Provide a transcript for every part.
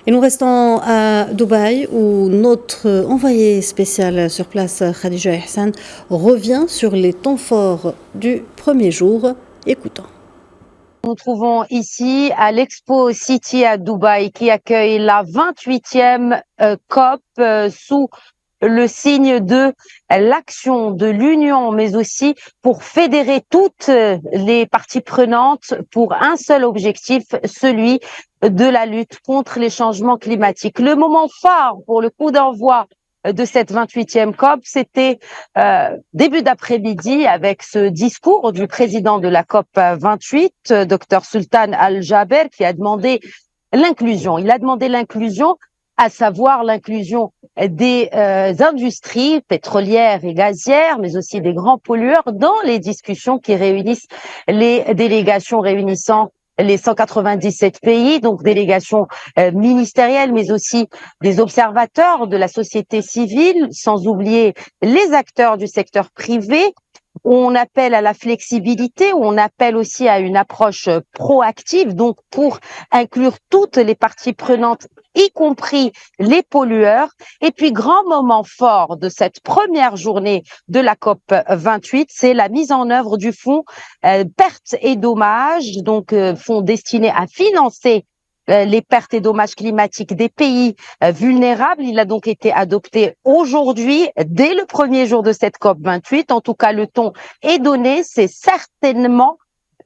Et nous restons à Dubaï où notre envoyé spécial sur place, Khadija Ihsan, revient sur les temps forts du premier jour. Écoutons. Nous trouvons ici à l'Expo City à Dubaï qui accueille la 28e COP sous le signe de l'action de l'Union, mais aussi pour fédérer toutes les parties prenantes pour un seul objectif, celui de la lutte contre les changements climatiques. Le moment phare pour le coup d'envoi de cette 28e COP, c'était début d'après-midi avec ce discours du président de la COP 28, Dr Sultan Al-Jaber, qui a demandé l'inclusion. Il a demandé l'inclusion, à savoir l'inclusion des industries pétrolières et gazières, mais aussi des grands pollueurs dans les discussions qui réunissent les délégations réunissant les 197 pays, donc délégations ministérielles, mais aussi des observateurs de la société civile, sans oublier les acteurs du secteur privé. On appelle à la flexibilité, on appelle aussi à une approche proactive, donc pour inclure toutes les parties prenantes, y compris les pollueurs. Et puis, grand moment fort de cette première journée de la COP 28, c'est la mise en œuvre du fonds pertes et dommages, donc fonds destiné à financer les pertes et dommages climatiques des pays vulnérables. Il a donc été adopté aujourd'hui, dès le premier jour de cette COP 28. En tout cas, le ton est donné. C'est certainement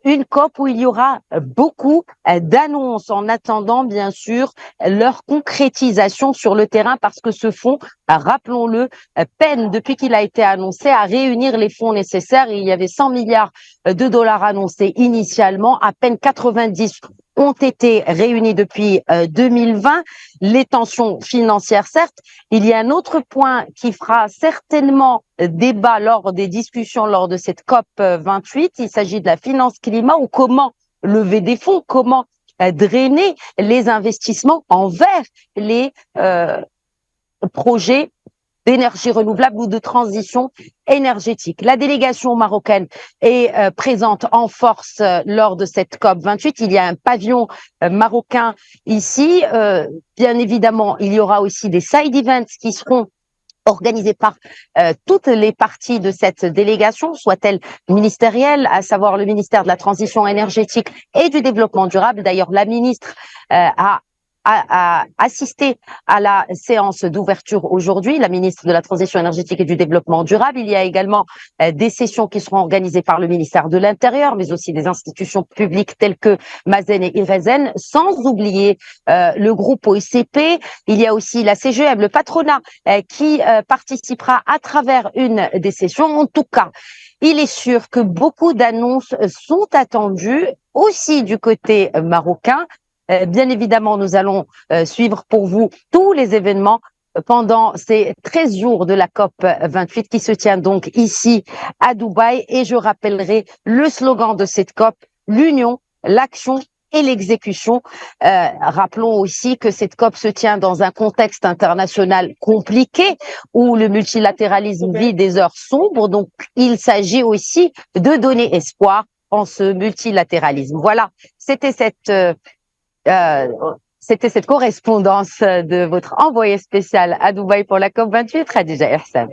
une COP où il y aura beaucoup d'annonces en attendant, bien sûr, leur concrétisation sur le terrain parce que ce fonds, rappelons-le, peine depuis qu'il a été annoncé à réunir les fonds nécessaires. Il y avait 100 milliards de dollars annoncés initialement, à peine 90 ont été réunis depuis 2020. Les tensions financières, certes. Il y a un autre point qui fera certainement débat lors des discussions lors de cette COP 28. Il s'agit de la finance climat ou comment lever des fonds, comment drainer les investissements envers les projets d'énergie renouvelable ou de transition énergétique. La délégation marocaine est présente en force lors de cette COP 28. Il y a un pavillon marocain ici. Bien évidemment, il y aura aussi des side events qui seront organisés par toutes les parties de cette délégation, soit-elle ministérielle, à savoir le ministère de la Transition énergétique et du Développement durable. D'ailleurs, la ministre a assisté à la séance d'ouverture aujourd'hui, la ministre de la Transition énergétique et du Développement durable. Il y a également des sessions qui seront organisées par le ministère de l'Intérieur, mais aussi des institutions publiques telles que Mazen et Irezen, sans oublier le groupe OICP. Il y a aussi la CGM, le patronat, qui participera à travers une des sessions. En tout cas, il est sûr que beaucoup d'annonces sont attendues aussi du côté marocain. Bien évidemment, nous allons suivre pour vous tous les événements pendant ces 13 jours de la COP 28 qui se tient donc ici à Dubaï. Et je rappellerai le slogan de cette COP, l'union, l'action et l'exécution. Rappelons aussi que cette COP se tient dans un contexte international compliqué où le multilatéralisme vit des heures sombres. Donc, il s'agit aussi de donner espoir en ce multilatéralisme. Voilà, c'était cette correspondance de votre envoyé spécial à Dubaï pour la COP 28, Khadija Ihsan.